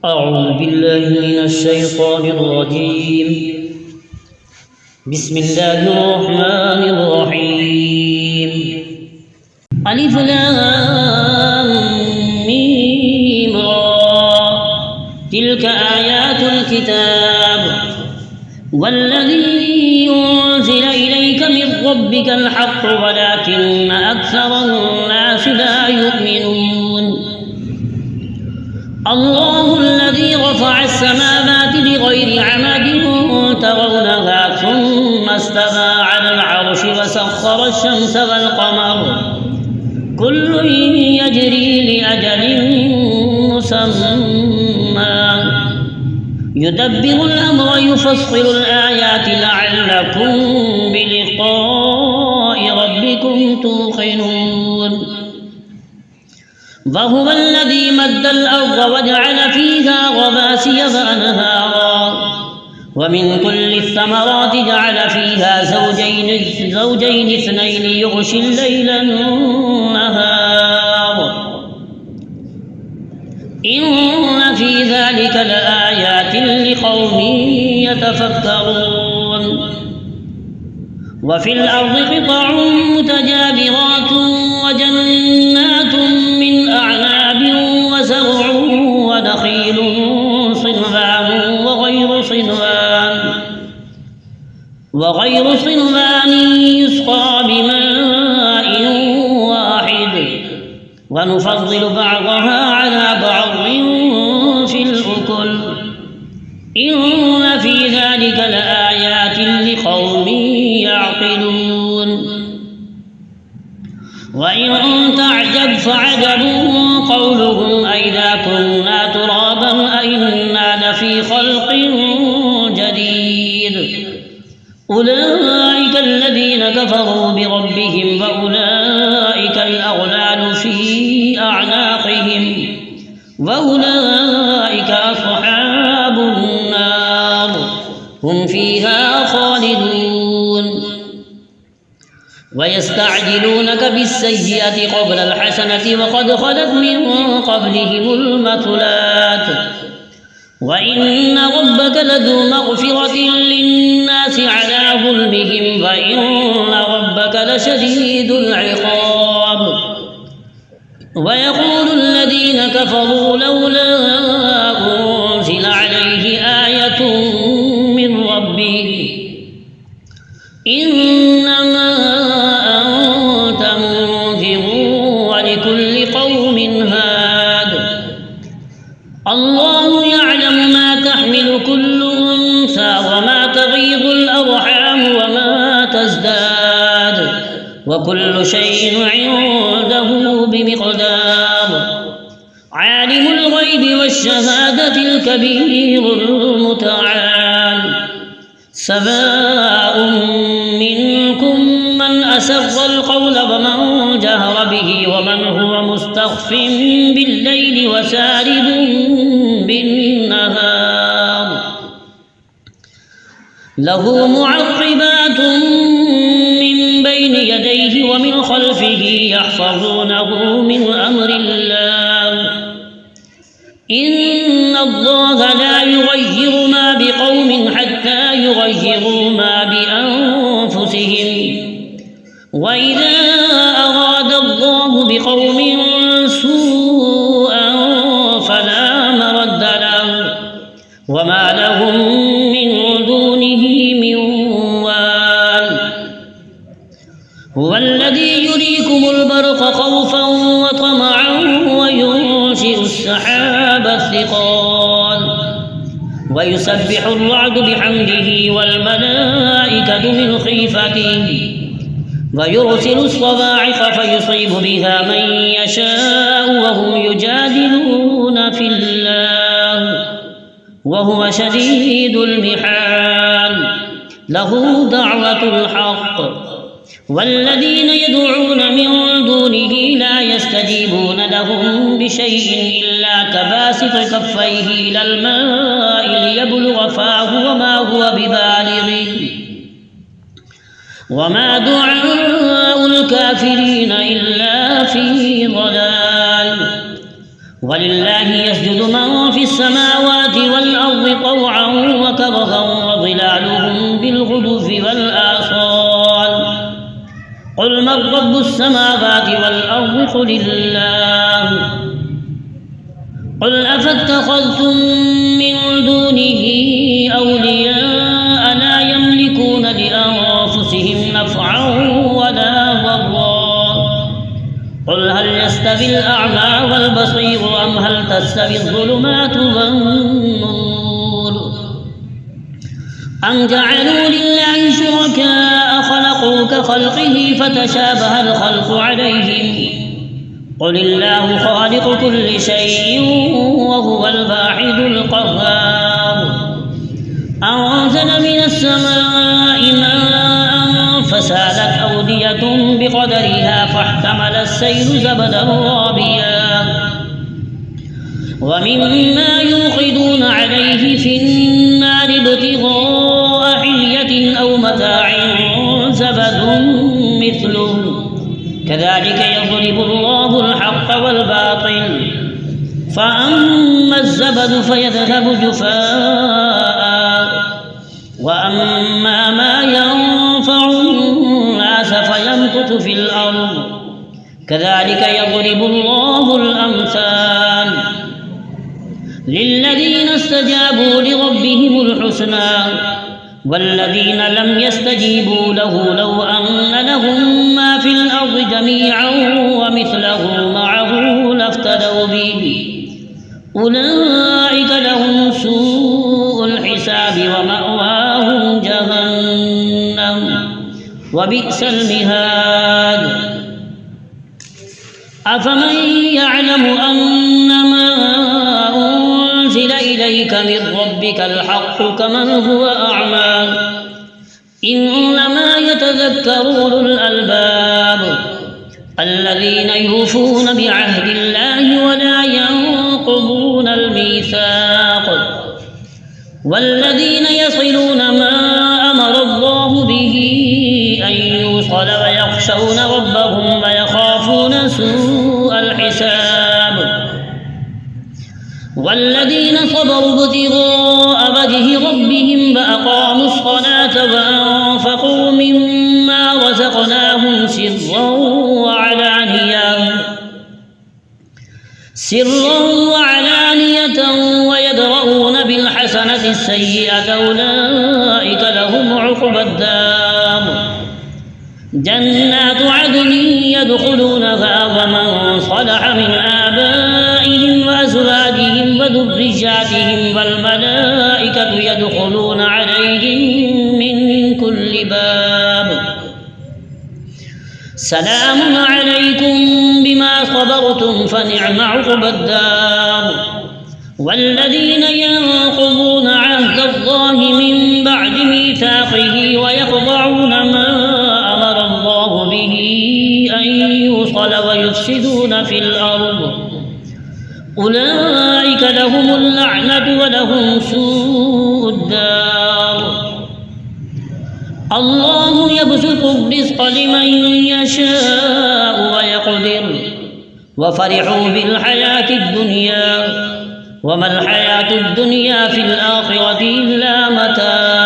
أعوذ بالله من الشيطان الرجيم. بسم الله الرحمن الرحيم. ألف لام ميم را، تلك آيات الكتاب والذي أنزل إليك من ربك الحق ولكن أكثر الناس لا يؤمنون. الله الذي رفع السماوات بغير عمد ترونها ثم استوى على العرش وسخر الشمس والقمر كل يجري لأجل مسمى يدبر الأمر يفصل الآيات لعلكم بلقاء ربكم توقنون. وهو الذي مد الأرض وجعل فيها رواسي وأنهارا ومن كل الثمرات جعل فيها زوجين اثنين يغشي الليل النهار إن في ذلك لآيات لقوم يتفكرون. وفي الأرض قطع متجاورات وجنات من أعناب وزرع ونخيل صنوان وغير صنوان يسقى بماء واحد ونفضل بعضها على بعض في الأكل إن في ذلك لآيات لقوم يعقلون. وإن تعجب فعجب قولهم أئذا كنا ترابا أئنا لفي خلق جديد أولئك الذين كفروا بربهم وأولئك الأغلال في أعناقهم وأولئك أصحاب النار هم فيها خالدون. ويستعجلونك بالسيئة قبل الحسنة وقد خلت من قبلهم المثلات وإن ربك لذو مغفرة للناس على ظلمهم وإن ربك لشديد العقاب. ويقول الذين كفروا لولا أنزل عليه آية من ربه إنما أنت منذر ولكل قوم هاد الله يعلم ما تحمل كل أنثى وما تغيض الأرحام وما تزداد وكل شيء عنده بمقدار. عالم الغيب والشهادة الكبير المتعال سواء منكم من أسر القول ومن جهر به ومن هو مستخف بالليل وسارب بالنهار له معقبات من بين يديه ومن خلفه يحفظونه من أمر الله إن الله لا يغير ما بقوم حتى يغيروا ما بأنفسهم وإذا أراد الله بقوم سوءا فلا مرد له وما لهم من دونه من وال. هو الذي يريكم البرق خوفا وطمعا وينشئ السحاب الثقال ويسبح الرعد بحمده والملائكة من خيفته ويرسل الصواعق فيصيب بها من يشاء وهم يجادلون في الله وهو شديد المحال له دعوة الحق والذين يدعون من دونه لا يستجيبون لهم بشيء إلا كباسط كفيه إلى الماء ليبلغ فاه وما هو ببالغه وما دعاء الكافرين إلا في ضلال. ولله يسجد من في السماوات والأرض طوعا وكرها وظلالهم بالغدو والآصال قل من رب السماوات والأرض قل الله قل أفاتخذتم من دونه أولياء لا يملكون لأنفسهم نفعا ولا ضرا قل هل يستوي الأعمى والبصير أم هل تستوي الظلمات والنور أم جعلوا لله شركاء خلقوا كخلقه فتشابه الخلق عليهم قل الله خالق كل شيء وهو الواحد القهار أنزل من السماء ماء فسالت أودية بقدرها فاحتمل السيل زبدا رابيا ومما يوقدون عليه في النار ابتغاء حلية أو متاع زبد مثله كذلك يضرب الله الحق والباطل فأما الزبد فيذهب جفاء وأما ما ينفع الناس فيمكث في الأرض كذلك يضرب الله الأمثال للذين استجابوا لربهم الحسنى والذين لم يستجيبوا له لو أن لهم ما في الأرض جميعا ومثله معه لافتدوا به أولئك لهم سوء الحساب ومأواهم جهنم وبئس المهاد أفمن يعلم أنما أنزل إليك من ربك الحق كمن هو أعمى إنما يتذكر أولو الألباب الذين يوفون بعهد الله ولا ينقضون الميثاق والذين يصلون ما أمر الله به أن يوصل ويخشون ربهم ويخافون سوء الحساب والذين صبروا ابتغاء وجه ربهم وأقاموا الصلاة وأنفقوا مما رزقناهم سرا وعلانية ويدرؤون بالحسنة السيئة أولئك لهم عقبى الدار جنات عدن يدخلونها ومن صلح من آبائهم وأزواجهم وذرياتهم والملائكة يدخلون عليهم من كل باب سلام عليكم بما صبرتم فنعم عقبى الدار والذين ينقضون عهد الله من بعد ميثاقه ويقطعون ما أمر الله به أن يوصل ويفسدون في الأرض أولئك لهم اللعنة ولهم سوء الدار الله يبسط الرزق لمن يشاء ويقدر وفرحوا بالحياة الدنيا وما الحياة الدنيا في الآخرة إلا متاع